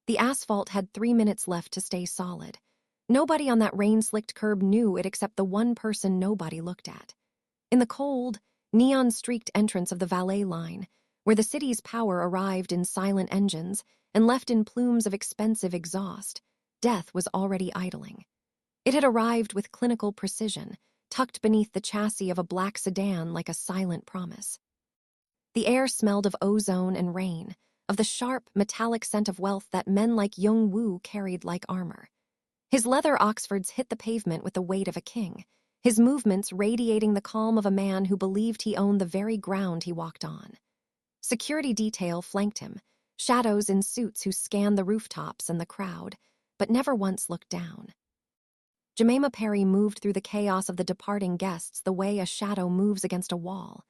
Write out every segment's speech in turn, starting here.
The asphalt had 3 minutes left to stay solid. Nobody on that rain-slicked curb knew it except the one person nobody looked at. In the cold, neon-streaked entrance of the valet line, where the city's power arrived in silent engines and left in plumes of expensive exhaust, death was already idling. It had arrived with clinical precision, tucked beneath the chassis of a black sedan like a silent promise. The air smelled of ozone and rain, of the sharp, metallic scent of wealth that men like Jung Wu carried like armor. His leather Oxfords hit the pavement with the weight of a king, his movements radiating the calm of a man who believed he owned the very ground he walked on. Security detail flanked him, shadows in suits who scanned the rooftops and the crowd, but never once looked down. Jamaima Perry moved through the chaos of the departing guests the way a shadow moves against a wall.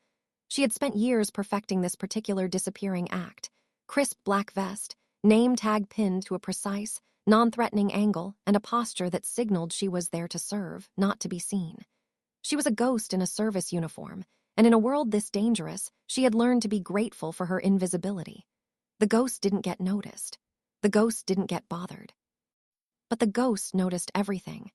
She had spent years perfecting this particular disappearing act: crisp black vest, name tag pinned to a precise, non-threatening angle, and a posture that signaled she was there to serve, not to be seen. She was a ghost in a service uniform, and in a world this dangerous, she had learned to be grateful for her invisibility. The ghost didn't get noticed. The ghost didn't get bothered. But the ghost noticed everything.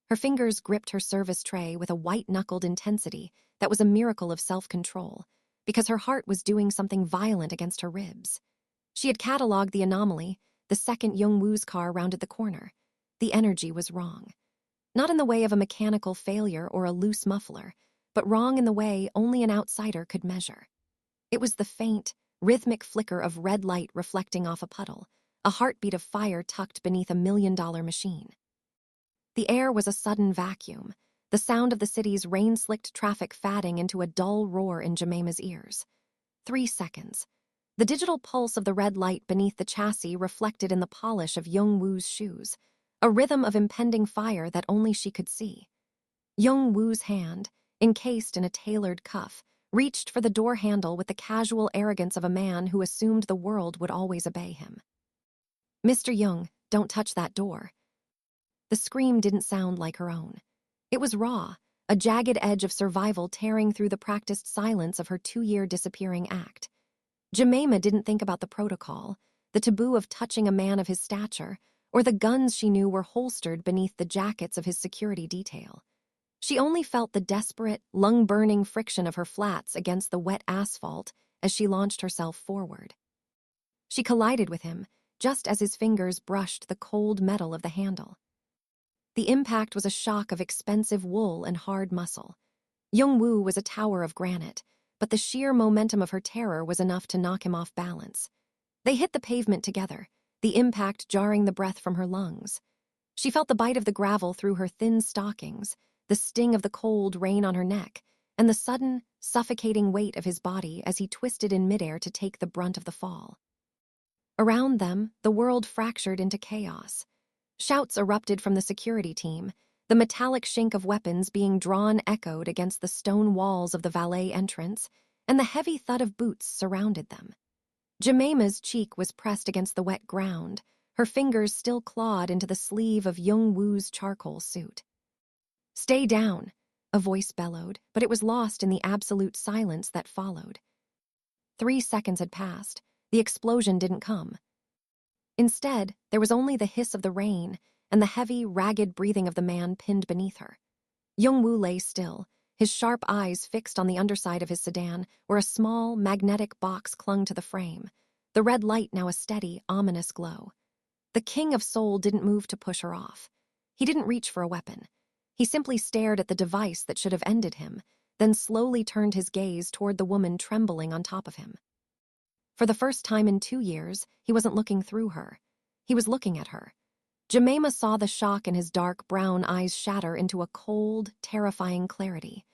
Her fingers gripped her service tray with a white-knuckled intensity that was a miracle of self-control, because her heart was doing something violent against her ribs. She had cataloged the anomaly the second Jung Wu's car rounded the corner. The energy was wrong. Not in the way of a mechanical failure or a loose muffler, but wrong in the way only an outsider could measure. It was the faint, rhythmic flicker of red light reflecting off a puddle, a heartbeat of fire tucked beneath $1 million machine. The air was a sudden vacuum, the sound of the city's rain-slicked traffic fading into a dull roar in Jamaima's ears. 3 seconds. The digital pulse of the red light beneath the chassis reflected in the polish of Jung Wu's shoes, a rhythm of impending fire that only she could see. Jung Wu's hand, encased in a tailored cuff, reached for the door handle with the casual arrogance of a man who assumed the world would always obey him. "Mr. Jung, don't touch that door." The scream didn't sound like her own. It was raw, a jagged edge of survival tearing through the practiced silence of her 2-year disappearing act. Jamaima didn't think about the protocol, the taboo of touching a man of his stature, or the guns she knew were holstered beneath the jackets of his security detail. She only felt the desperate, lung-burning friction of her flats against the wet asphalt as she launched herself forward. She collided with him, just as his fingers brushed the cold metal of the handle. The impact was a shock of expensive wool and hard muscle. Jung Wu was a tower of granite, but the sheer momentum of her terror was enough to knock him off balance. They hit the pavement together, the impact jarring the breath from her lungs. She felt the bite of the gravel through her thin stockings, the sting of the cold rain on her neck, and the sudden, suffocating weight of his body as he twisted in midair to take the brunt of the fall. Around them, the world fractured into chaos. Shouts erupted from the security team, the metallic shink of weapons being drawn echoed against the stone walls of the valet entrance, and the heavy thud of boots surrounded them. Jamaima's cheek was pressed against the wet ground, her fingers still clawed into the sleeve of Jung Wu's charcoal suit. "Stay down," a voice bellowed, but it was lost in the absolute silence that followed. 3 seconds had passed. The explosion didn't come. Instead, there was only the hiss of the rain and the heavy, ragged breathing of the man pinned beneath her. Jung Wu lay still, his sharp eyes fixed on the underside of his sedan, where a small, magnetic box clung to the frame, the red light now a steady, ominous glow. The king of Seoul didn't move to push her off. He didn't reach for a weapon. He simply stared at the device that should have ended him, then slowly turned his gaze toward the woman trembling on top of him. For the first time in 2 years, he wasn't looking through her. He was looking at her. Jamaima saw the shock in his dark brown eyes shatter into a cold, terrifying clarity.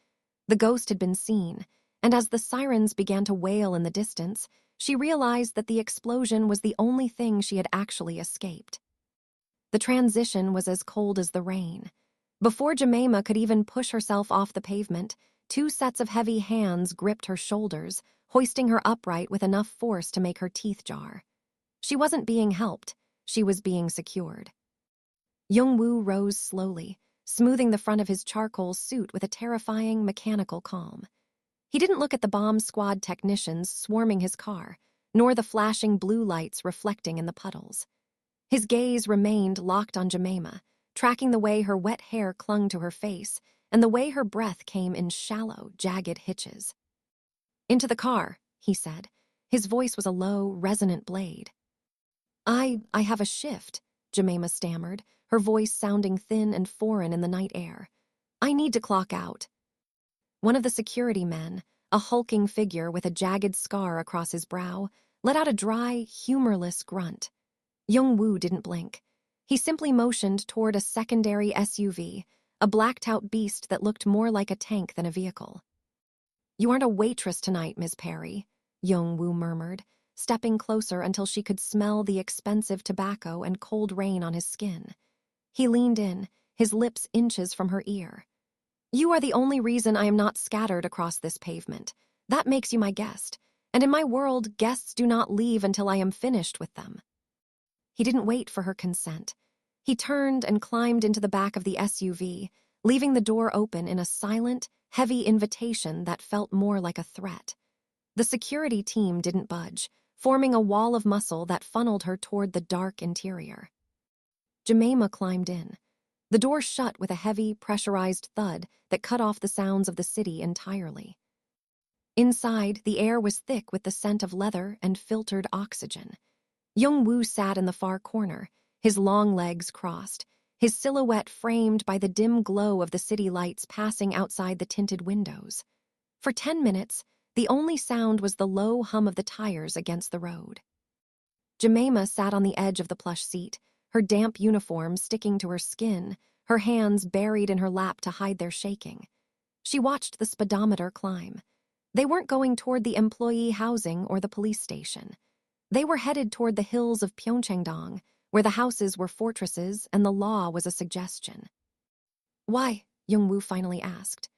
The ghost had been seen, and as the sirens began to wail in the distance, she realized that the explosion was the only thing she had actually escaped. The transition was as cold as the rain. Before Jamaima could even push herself off the pavement, 2 sets of heavy hands gripped her shoulders, hoisting her upright with enough force to make her teeth jar. She wasn't being helped, she was being secured. Jung Wu rose slowly, smoothing the front of his charcoal suit with a terrifying, mechanical calm. He didn't look at the bomb squad technicians swarming his car, nor the flashing blue lights reflecting in the puddles. His gaze remained locked on Jamaima, tracking the way her wet hair clung to her face and the way her breath came in shallow, jagged hitches. "Into the car," he said. His voice was a low, resonant blade. I have a shift," Jamaima stammered, her voice sounding thin and foreign in the night air. "I need to clock out." One of the security men, a hulking figure with a jagged scar across his brow, let out a dry, humorless grunt. Jung Wu didn't blink. He simply motioned toward a secondary SUV, a blacked-out beast that looked more like a tank than a vehicle. "You aren't a waitress tonight, Ms. Perry," Jung Wu murmured, stepping closer until she could smell the expensive tobacco and cold rain on his skin. He leaned in, his lips inches from her ear. "You are the only reason I am not scattered across this pavement. That makes you my guest, and in my world, guests do not leave until I am finished with them." He didn't wait for her consent. He turned and climbed into the back of the SUV, leaving the door open in a silent, heavy invitation that felt more like a threat. The security team didn't budge, forming a wall of muscle that funneled her toward the dark interior. Jamaima climbed in. The door shut with a heavy, pressurized thud that cut off the sounds of the city entirely. Inside, the air was thick with the scent of leather and filtered oxygen. Jung Wu sat in the far corner, his long legs crossed, his silhouette framed by the dim glow of the city lights passing outside the tinted windows. For 10 minutes, the only sound was the low hum of the tires against the road. Jamaima sat on the edge of the plush seat, her damp uniform sticking to her skin, her hands buried in her lap to hide their shaking. She watched the speedometer climb. They weren't going toward the employee housing or the police station. They were headed toward the hills of Pyeongchangdong, where the houses were fortresses and the law was a suggestion. "Why?" Jung Wu finally asked.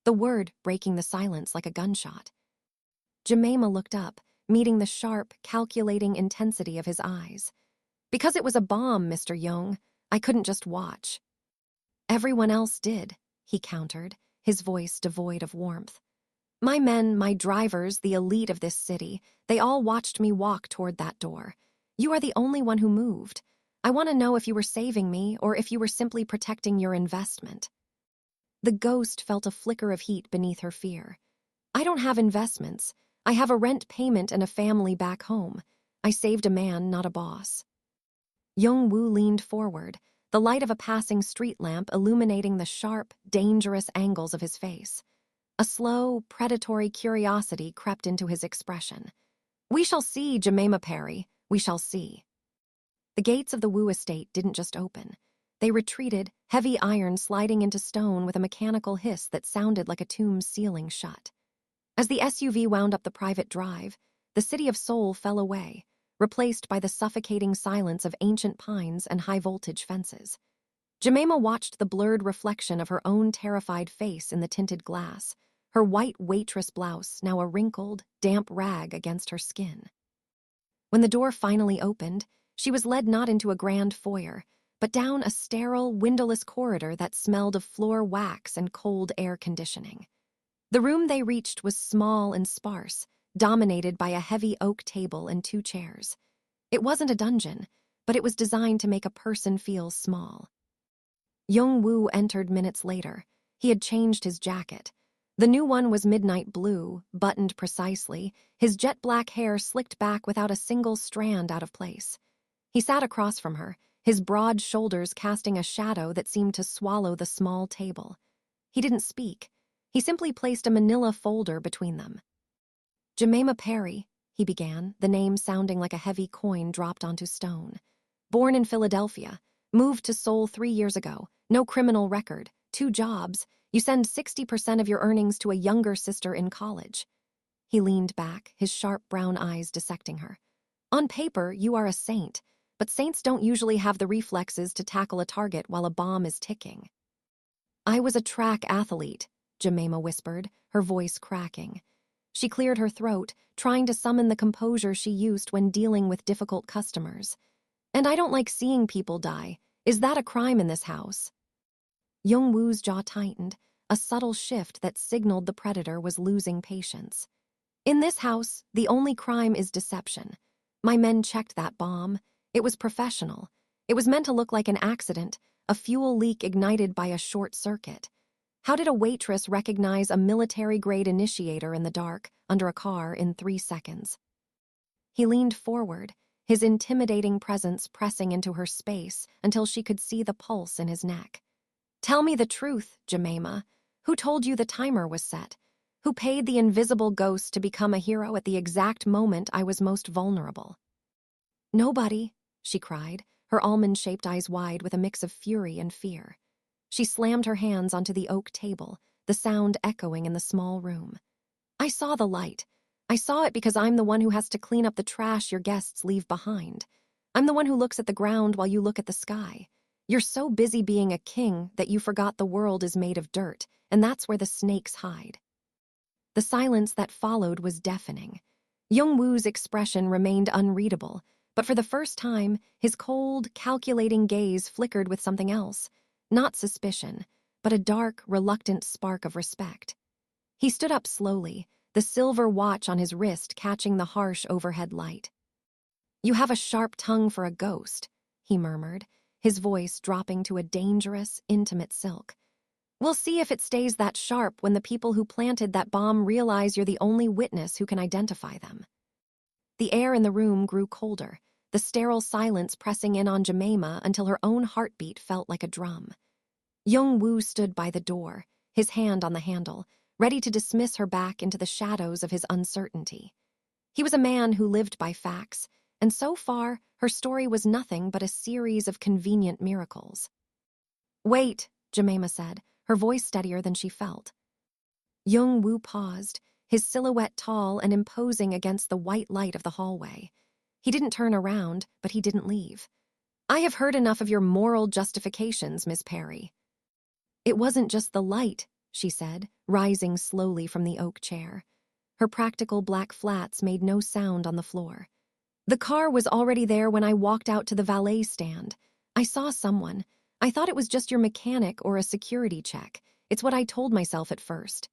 The word breaking the silence like a gunshot. Jamaima looked up, meeting the sharp, calculating intensity of his eyes. "Because it was a bomb, Mr. Jung. I couldn't just watch." "Everyone else did," he countered, his voice devoid of warmth. "My men, my drivers, the elite of this city, they all watched me walk toward that door. You are the only one who moved. I want to know if you were saving me or if you were simply protecting your investment." The ghost felt a flicker of heat beneath her fear. "I don't have investments. I have a rent payment and a family back home. I saved a man, not a boss." Jung Wu leaned forward, the light of a passing street lamp illuminating the sharp, dangerous angles of his face. A slow, predatory curiosity crept into his expression. "We shall see, Jamaima Perry. We shall see." The gates of the Wu estate didn't just open. They retreated, heavy iron sliding into stone with a mechanical hiss that sounded like a tomb's ceiling shut. As the SUV wound up the private drive, the city of Seoul fell away, replaced by the suffocating silence of ancient pines and high-voltage fences. Jamaima watched the blurred reflection of her own terrified face in the tinted glass, her white waitress blouse now a wrinkled, damp rag against her skin. When the door finally opened, she was led not into a grand foyer, but down a sterile, windowless corridor that smelled of floor wax and cold air conditioning. The room they reached was small and sparse, dominated by a heavy oak table and 2 chairs. It wasn't a dungeon, but it was designed to make a person feel small. Jung Wu entered minutes later. He had changed his jacket. The new one was midnight blue, buttoned precisely, his jet-black hair slicked back without a single strand out of place. He sat across from her, his broad shoulders casting a shadow that seemed to swallow the small table. He didn't speak. He simply placed a manila folder between them. "Jamaima Perry," he began, the name sounding like a heavy coin dropped onto stone. "Born in Philadelphia, moved to Seoul 3 years ago, no criminal record, 2 jobs, you send 60% of your earnings to a younger sister in college." He leaned back, his sharp brown eyes dissecting her. "On paper, you are a saint, but saints don't usually have the reflexes to tackle a target while a bomb is ticking." "I was a track athlete," Jamaima whispered, her voice cracking. She cleared her throat, trying to summon the composure she used when dealing with difficult customers. "And I don't like seeing people die. Is that a crime in this house?" Jung Woo's jaw tightened, a subtle shift that signaled the predator was losing patience. In this house, the only crime is deception. My men checked that bomb. It was professional. It was meant to look like an accident, a fuel leak ignited by a short circuit. How did a waitress recognize a military-grade initiator in the dark, under a car, in 3 seconds? He leaned forward, his intimidating presence pressing into her space until she could see the pulse in his neck. Tell me the truth, Jamaima. Who told you the timer was set? Who paid the invisible ghost to become a hero at the exact moment I was most vulnerable? Nobody, she cried, her almond-shaped eyes wide with a mix of fury and fear. She slammed her hands onto the oak table, the sound echoing in the small room. I saw the light. I saw it because I'm the one who has to clean up the trash your guests leave behind. I'm the one who looks at the ground while you look at the sky. You're so busy being a king that you forgot the world is made of dirt, and that's where the snakes hide. The silence that followed was deafening. Jung Wu's expression remained unreadable, but for the first time, his cold, calculating gaze flickered with something else. Not suspicion, but a dark, reluctant spark of respect. He stood up slowly, the silver watch on his wrist catching the harsh overhead light. You have a sharp tongue for a ghost, he murmured, his voice dropping to a dangerous, intimate silk. We'll see if it stays that sharp when the people who planted that bomb realize you're the only witness who can identify them. The air in the room grew colder, the sterile silence pressing in on Jamaima until her own heartbeat felt like a drum. Jung Wu stood by the door, his hand on the handle, ready to dismiss her back into the shadows of his uncertainty. He was a man who lived by facts, and so far, her story was nothing but a series of convenient miracles. Wait, Jamaima said, her voice steadier than she felt. Jung Wu paused, his silhouette tall and imposing against the white light of the hallway. He didn't turn around, but he didn't leave. I have heard enough of your moral justifications, Miss Perry. It wasn't just the light, she said, rising slowly from the oak chair. Her practical black flats made no sound on the floor. The car was already there when I walked out to the valet stand. I saw someone. I thought it was just your mechanic or a security check. It's what I told myself at first.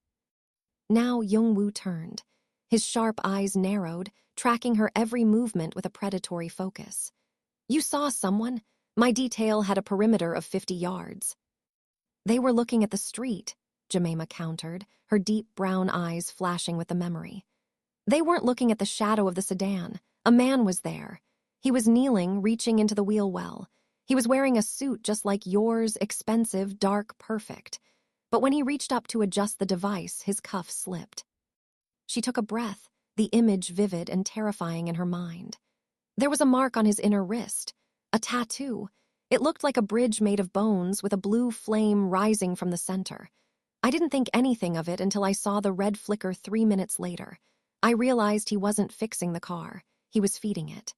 Now Jung Wu turned. His sharp eyes narrowed, tracking her every movement with a predatory focus. You saw someone? My detail had a perimeter of 50 yards. They were looking at the street, Jamaima countered, her deep brown eyes flashing with the memory. They weren't looking at the shadow of the sedan. A man was there. He was kneeling, reaching into the wheel well. He was wearing a suit just like yours, expensive, dark, perfect. But when he reached up to adjust the device, his cuff slipped. She took a breath, the image vivid and terrifying in her mind. There was a mark on his inner wrist, a tattoo. It looked like a bridge made of bones with a blue flame rising from the center. I didn't think anything of it until I saw the red flicker 3 minutes later. I realized he wasn't fixing the car. He was feeding it.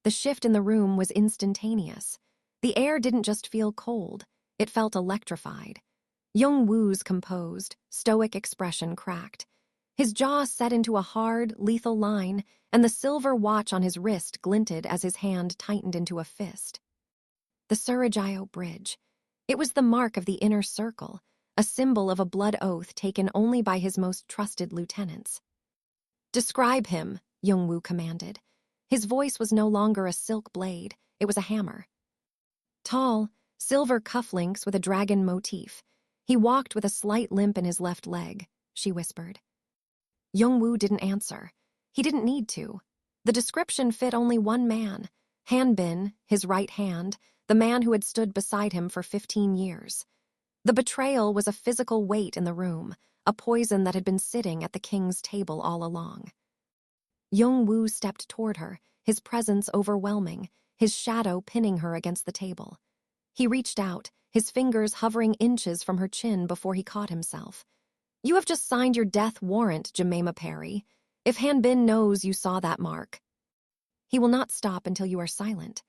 The shift in the room was instantaneous. The air didn't just feel cold, it felt electrified. Jung Wu's composed, stoic expression cracked. His jaw set into a hard, lethal line, and the silver watch on his wrist glinted as his hand tightened into a fist. The Surajio Bridge. It was the mark of the inner circle, a symbol of a blood oath taken only by his most trusted lieutenants. Describe him, Jung Wu commanded. His voice was no longer a silk blade, it was a hammer. Tall, silver cufflinks with a dragon motif. He walked with a slight limp in his left leg, she whispered. Jung Wu didn't answer. He didn't need to. The description fit only one man, Han Bin, his right hand, the man who had stood beside him for 15 years. The betrayal was a physical weight in the room, a poison that had been sitting at the king's table all along. Jung Wu stepped toward her, his presence overwhelming, his shadow pinning her against the table. He reached out, his fingers hovering inches from her chin before he caught himself. You have just signed your death warrant, Jamaima Perry. If Han Bin knows you saw that mark, he will not stop until you are silent.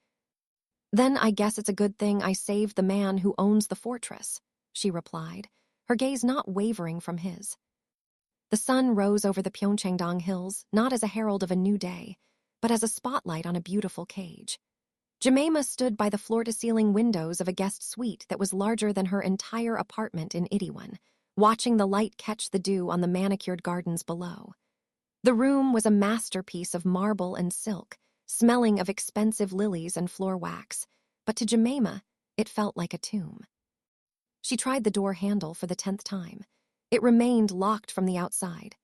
Then I guess it's a good thing I saved the man who owns the fortress, she replied, her gaze not wavering from his. The sun rose over the Pyeongchangdong hills, not as a herald of a new day, but as a spotlight on a beautiful cage. Jamaima stood by the floor-to-ceiling windows of a guest suite that was larger than her entire apartment in Itaewon, watching the light catch the dew on the manicured gardens below. The room was a masterpiece of marble and silk, smelling of expensive lilies and floor wax, but to Jamaima, it felt like a tomb. She tried the door handle for the 10th time. It remained locked from the outside.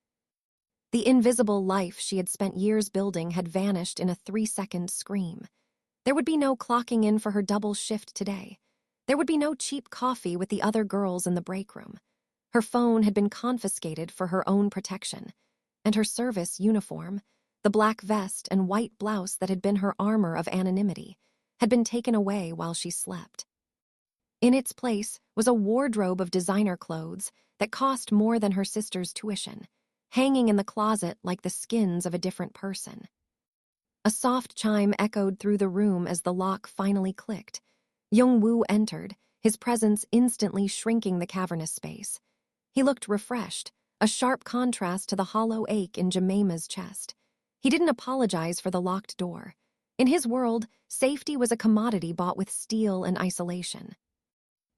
The invisible life she had spent years building had vanished in a 3-second scream. There would be no clocking in for her double shift today. There would be no cheap coffee with the other girls in the break room. Her phone had been confiscated for her own protection, and her service uniform, the black vest and white blouse that had been her armor of anonymity, had been taken away while she slept. In its place was a wardrobe of designer clothes that cost more than her sister's tuition, hanging in the closet like the skins of a different person. A soft chime echoed through the room as the lock finally clicked. Jung Wu entered, his presence instantly shrinking the cavernous space. He looked refreshed, a sharp contrast to the hollow ache in Jamaima's chest. He didn't apologize for the locked door. In his world, safety was a commodity bought with steel and isolation.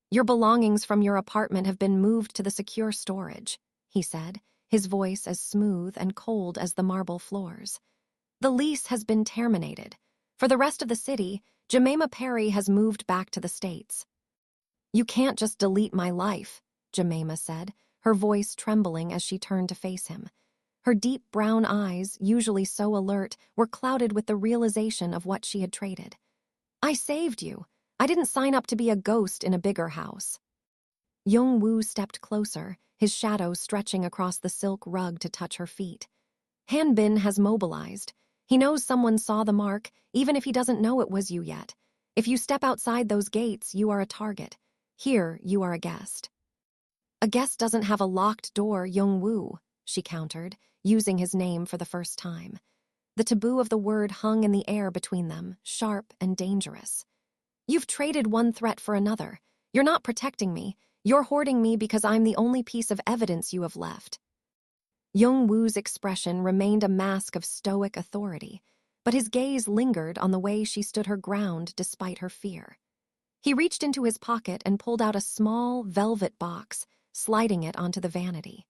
"Your belongings from your apartment have been moved to the secure storage," he said, his voice as smooth and cold as the marble floors. "The lease has been terminated. For the rest of the city, Jamaima Perry has moved back to the States." "You can't just delete my life," Jamaima said, her voice trembling as she turned to face him. Her deep brown eyes, usually so alert, were clouded with the realization of what she had traded. "I saved you. I didn't sign up to be a ghost in a bigger house." Jung Wu stepped closer, his shadow stretching across the silk rug to touch her feet. "Han Bin has mobilized. He knows someone saw the mark, even if he doesn't know it was you yet. If you step outside those gates, you are a target. Here, you are a guest." "A guest doesn't have a locked door, Jung Wu," she countered, using his name for the first time. The taboo of the word hung in the air between them, sharp and dangerous. "You've traded one threat for another. You're not protecting me. You're hoarding me because I'm the only piece of evidence you have left." Jung Woo's expression remained a mask of stoic authority, but his gaze lingered on the way she stood her ground despite her fear. He reached into his pocket and pulled out a small, velvet box, sliding it onto the vanity.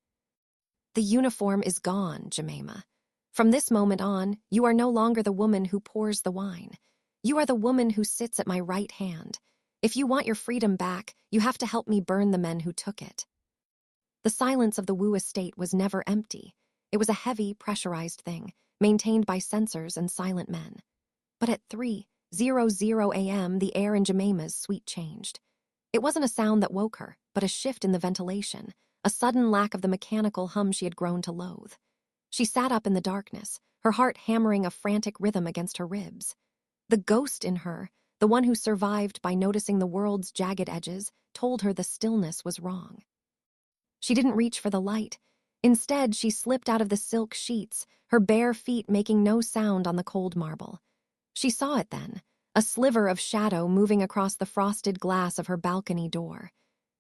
"The uniform is gone, Jamaima. From this moment on, you are no longer the woman who pours the wine. You are the woman who sits at my right hand. If you want your freedom back, you have to help me burn the men who took it." The silence of the Wu estate was never empty. It was a heavy, pressurized thing, maintained by censors and silent men. But at 3:00 a.m., the air in Jamaima's suite changed. It wasn't a sound that woke her, but a shift in the ventilation, a sudden lack of the mechanical hum she had grown to loathe. She sat up in the darkness, her heart hammering a frantic rhythm against her ribs. The ghost in her, the one who survived by noticing the world's jagged edges, told her the stillness was wrong. She didn't reach for the light. Instead, she slipped out of the silk sheets, her bare feet making no sound on the cold marble. She saw it then, a sliver of shadow moving across the frosted glass of her balcony door.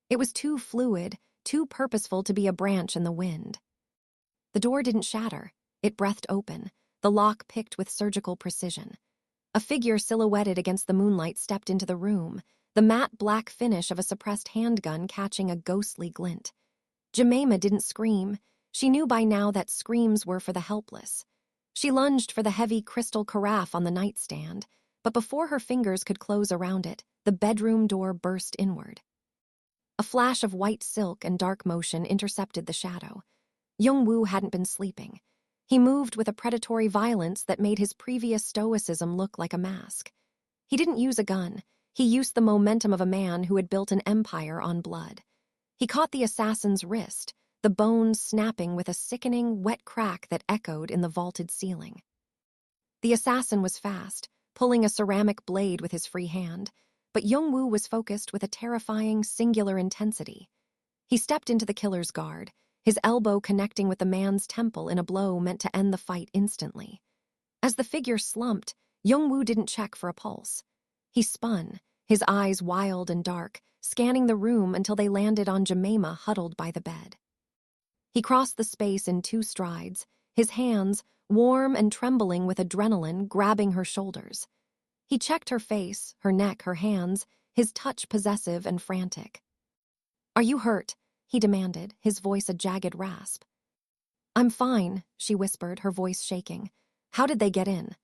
It was too fluid, too purposeful to be a branch in the wind. The door didn't shatter. It breathed open, the lock picked with surgical precision. A figure silhouetted against the moonlight stepped into the room, the matte black finish of a suppressed handgun catching a ghostly glint. Jamaima didn't scream. She knew by now that screams were for the helpless. She lunged for the heavy crystal carafe on the nightstand, but before her fingers could close around it, the bedroom door burst inward. A flash of white silk and dark motion intercepted the shadow. Jung Wu hadn't been sleeping. He moved with a predatory violence that made his previous stoicism look like a mask. He didn't use a gun. He used the momentum of a man who had built an empire on blood. He caught the assassin's wrist, the bones snapping with a sickening, wet crack that echoed in the vaulted ceiling. The assassin was fast, pulling a ceramic blade with his free hand, but Jung Wu was focused with a terrifying, singular intensity. He stepped into the killer's guard, his elbow connecting with the man's temple in a blow meant to end the fight instantly. As the figure slumped, Jung Wu didn't check for a pulse. He spun, his eyes wild and dark, scanning the room until they landed on Jamaima huddled by the bed. He crossed the space in 2 strides, his hands, warm and trembling with adrenaline, grabbing her shoulders. He checked her face, her neck, her hands, his touch possessive and frantic. "Are you hurt?" he demanded, his voice a jagged rasp. I'm fine, she whispered, her voice shaking. How did they get in?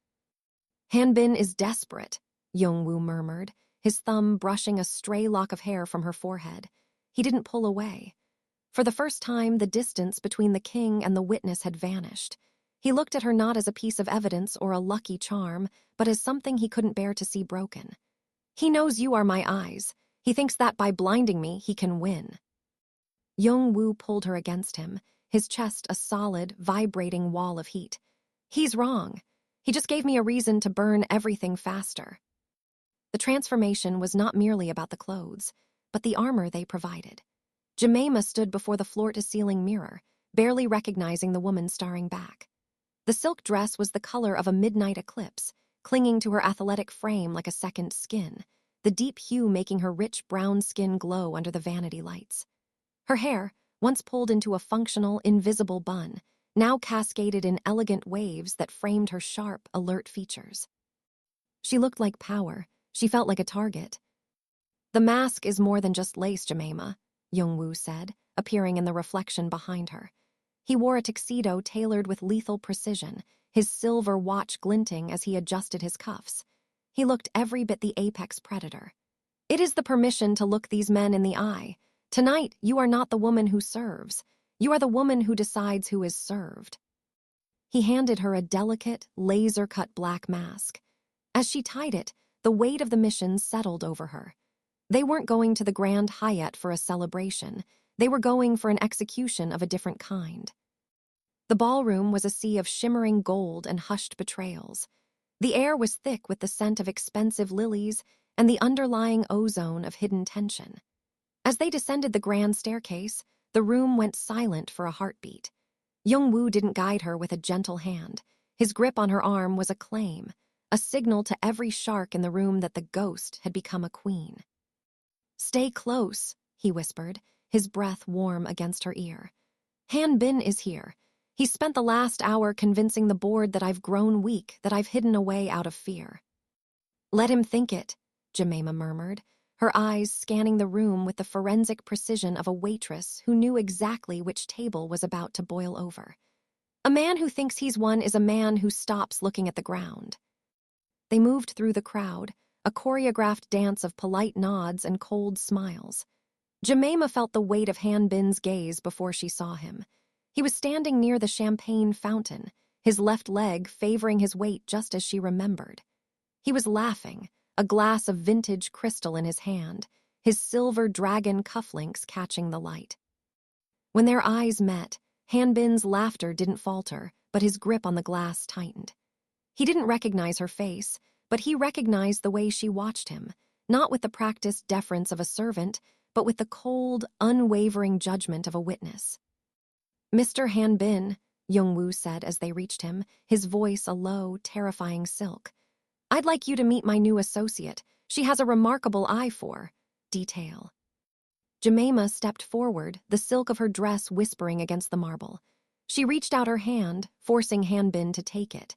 Hanbin is desperate, Jung Wu murmured, his thumb brushing a stray lock of hair from her forehead. He didn't pull away. For the first time, the distance between the king and the witness had vanished. He looked at her not as a piece of evidence or a lucky charm, but as something he couldn't bear to see broken. He knows you are my eyes. He thinks that by blinding me, he can win. Jung Wu pulled her against him, his chest a solid, vibrating wall of heat. He's wrong. He just gave me a reason to burn everything faster. The transformation was not merely about the clothes, but the armor they provided. Jamaima stood before the floor-to-ceiling mirror, barely recognizing the woman staring back. The silk dress was the color of a midnight eclipse, clinging to her athletic frame like a second skin, the deep hue making her rich brown skin glow under the vanity lights. Her hair, once pulled into a functional, invisible bun, now cascaded in elegant waves that framed her sharp, alert features. She looked like power. She felt like a target. The mask is more than just lace, Jamaima, Jung Wu said, appearing in the reflection behind her. He wore a tuxedo tailored with lethal precision, his silver watch glinting as he adjusted his cuffs. He looked every bit the apex predator. It is the permission to look these men in the eye. Tonight, you are not the woman who serves. You are the woman who decides who is served. He handed her a delicate, laser-cut black mask. As she tied it, the weight of the mission settled over her. They weren't going to the Grand Hyatt for a celebration. They were going for an execution of a different kind. The ballroom was a sea of shimmering gold and hushed betrayals. The air was thick with the scent of expensive lilies and the underlying ozone of hidden tension. As they descended the grand staircase, the room went silent for a heartbeat. Jung Wu didn't guide her with a gentle hand. His grip on her arm was a claim, a signal to every shark in the room that the ghost had become a queen. Stay close, he whispered, his breath warm against her ear. Hanbin is here. He spent the last hour convincing the board that I've grown weak, that I've hidden away out of fear. Let him think it, Jamaima murmured, her eyes scanning the room with the forensic precision of a waitress who knew exactly which table was about to boil over. A man who thinks he's won is a man who stops looking at the ground. They moved through the crowd, a choreographed dance of polite nods and cold smiles. Jamaima felt the weight of Hanbin's gaze before she saw him. He was standing near the champagne fountain, his left leg favoring his weight just as she remembered. He was laughing, a glass of vintage crystal in his hand, his silver dragon cufflinks catching the light. When their eyes met, Hanbin's laughter didn't falter, but his grip on the glass tightened. He didn't recognize her face, but he recognized the way she watched him, not with the practiced deference of a servant, but with the cold, unwavering judgment of a witness. Mr. Hanbin, Jung Wu said as they reached him, his voice a low, terrifying silk. I'd like you to meet my new associate. She has a remarkable eye for detail. Jamaima stepped forward, the silk of her dress whispering against the marble. She reached out her hand, forcing Hanbin to take it.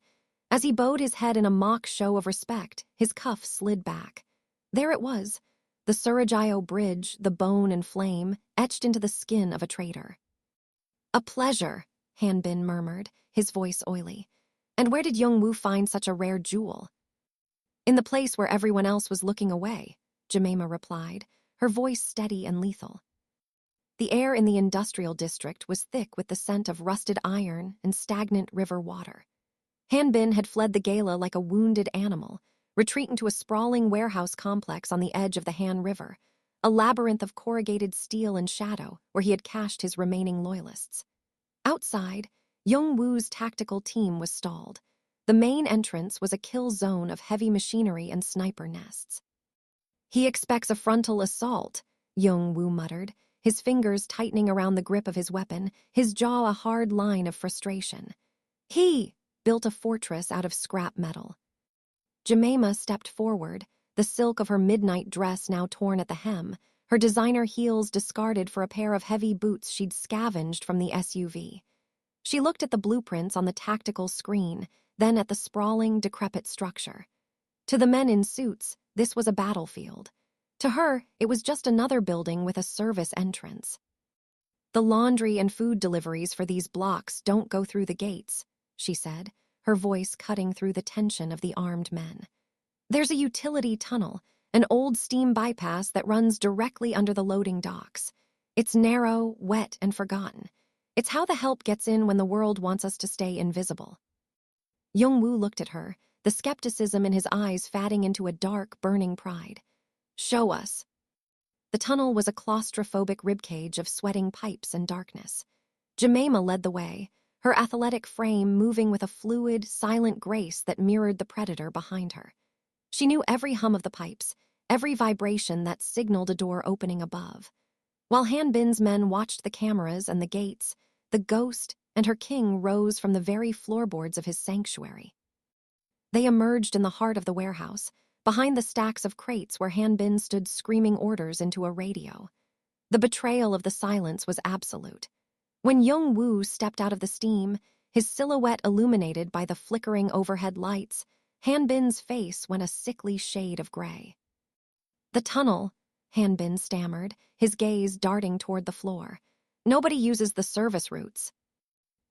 As he bowed his head in a mock show of respect, his cuff slid back. There it was, the Surajayo Bridge, the bone and flame, etched into the skin of a traitor. A pleasure, Hanbin murmured, his voice oily. And where did Jung Wu find such a rare jewel? In the place where everyone else was looking away, Jamaima replied, her voice steady and lethal. The air in the industrial district was thick with the scent of rusted iron and stagnant river water. Hanbin had fled the gala like a wounded animal, retreating to a sprawling warehouse complex on the edge of the Han River, a labyrinth of corrugated steel and shadow where he had cached his remaining loyalists. Outside, Jung Wu's tactical team was stalled. The main entrance was a kill zone of heavy machinery and sniper nests. He expects a frontal assault, Jung Wu muttered, his fingers tightening around the grip of his weapon, his jaw a hard line of frustration. He built a fortress out of scrap metal. Jamaima stepped forward, the silk of her midnight dress now torn at the hem, her designer heels discarded for a pair of heavy boots she'd scavenged from the SUV. She looked at the blueprints on the tactical screen, then at the sprawling, decrepit structure. To the men in suits, this was a battlefield. To her, it was just another building with a service entrance. The laundry and food deliveries for these blocks don't go through the gates, she said, her voice cutting through the tension of the armed men. There's a utility tunnel, an old steam bypass that runs directly under the loading docks. It's narrow, wet, and forgotten. It's how the help gets in when the world wants us to stay invisible. Jung Wu looked at her, the skepticism in his eyes fatting into a dark, burning pride. Show us. The tunnel was a claustrophobic ribcage of sweating pipes and darkness. Jamaima led the way, her athletic frame moving with a fluid, silent grace that mirrored the predator behind her. She knew every hum of the pipes, every vibration that signaled a door opening above. While Han Bin's men watched the cameras and the gates, the ghost and her king rose from the very floorboards of his sanctuary. They emerged in the heart of the warehouse, behind the stacks of crates where Han Bin stood screaming orders into a radio. The betrayal of the silence was absolute. When Jung Wu stepped out of the steam, his silhouette illuminated by the flickering overhead lights, Han Bin's face went a sickly shade of gray. The tunnel, Han Bin stammered, his gaze darting toward the floor. Nobody uses the service routes.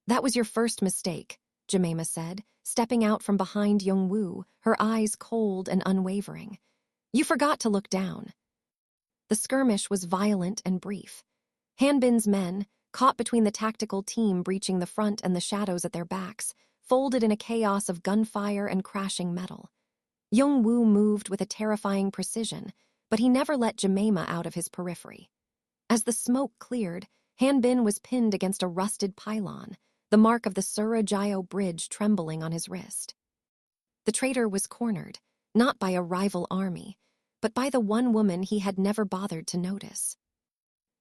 That was your first mistake, Jamaima said, stepping out from behind Jung Wu, her eyes cold and unwavering. You forgot to look down. The skirmish was violent and brief. Han Bin's men, caught between the tactical team breaching the front and the shadows at their backs, folded in a chaos of gunfire and crashing metal. Jung Wu moved with a terrifying precision, but he never let Jamaima out of his periphery. As the smoke cleared, Han Bin was pinned against a rusted pylon, the mark of the Surajaya Bridge trembling on his wrist. The traitor was cornered, not by a rival army, but by the one woman he had never bothered to notice.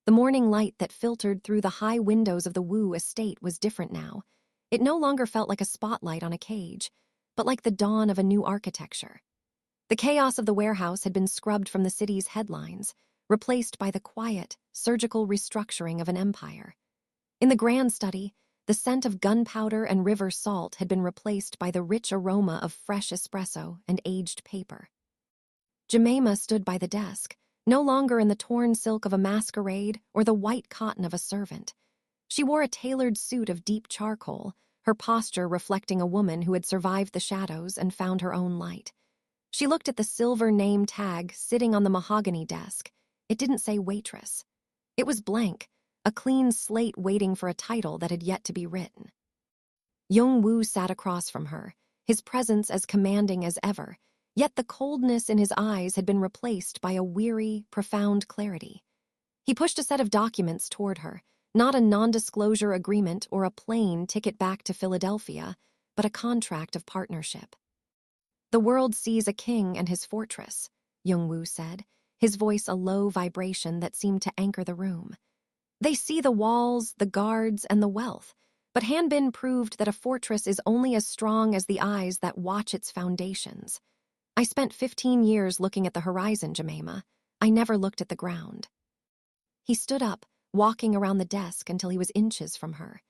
The morning light that filtered through the high windows of the Wu estate was different now. It no longer felt like a spotlight on a cage, but like the dawn of a new architecture. The chaos of the warehouse had been scrubbed from the city's headlines, replaced by the quiet, surgical restructuring of an empire. In the grand study, the scent of gunpowder and river salt had been replaced by the rich aroma of fresh espresso and aged paper. Jamaima stood by the desk, no longer in the torn silk of a masquerade or the white cotton of a servant. She wore a tailored suit of deep charcoal, her posture reflecting a woman who had survived the shadows and found her own light. She looked at the silver name tag sitting on the mahogany desk. It didn't say Waitress. It was blank, a clean slate waiting for a title that had yet to be written. Jung Wu sat across from her, his presence as commanding as ever, yet the coldness in his eyes had been replaced by a weary, profound clarity. He pushed a set of documents toward her, not a non-disclosure agreement or a plane ticket back to Philadelphia, but a contract of partnership. The world sees a king and his fortress, Jung Wu said, his voice a low vibration that seemed to anchor the room. They see the walls, the guards, and the wealth, but Han Bin proved that a fortress is only as strong as the eyes that watch its foundations. I spent 15 years looking at the horizon, Jamaima. I never looked at the ground. He stood up, walking around the desk until he was inches from her.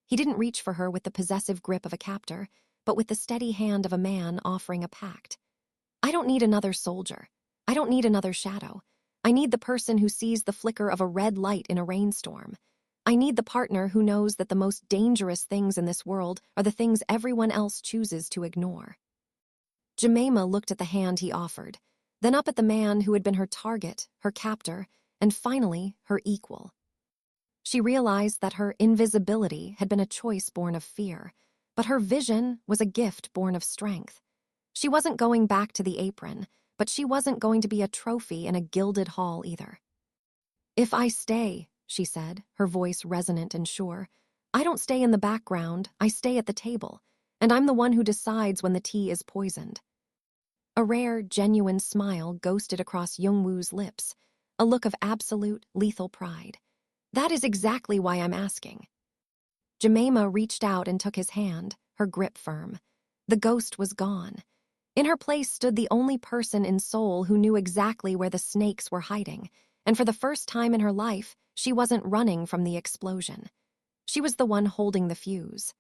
He didn't reach for her with the possessive grip of a captor, but with the steady hand of a man offering a pact. I don't need another soldier. I don't need another shadow. I need the person who sees the flicker of a red light in a rainstorm. I need the partner who knows that the most dangerous things in this world are the things everyone else chooses to ignore. Jamaima looked at the hand he offered, then up at the man who had been her target, her captor, and finally, her equal. She realized that her invisibility had been a choice born of fear, but her vision was a gift born of strength. She wasn't going back to the apron, but she wasn't going to be a trophy in a gilded hall either. If I stay, she said, her voice resonant and sure, I don't stay in the background, I stay at the table, and I'm the one who decides when the tea is poisoned. A rare, genuine smile ghosted across Jung Wu's lips, a look of absolute, lethal pride. That is exactly why I'm asking. Jamaima reached out and took his hand, her grip firm. The ghost was gone. In her place stood the only person in Seoul who knew exactly where the snakes were hiding, and for the first time in her life, she wasn't running from the explosion. She was the one holding the fuse.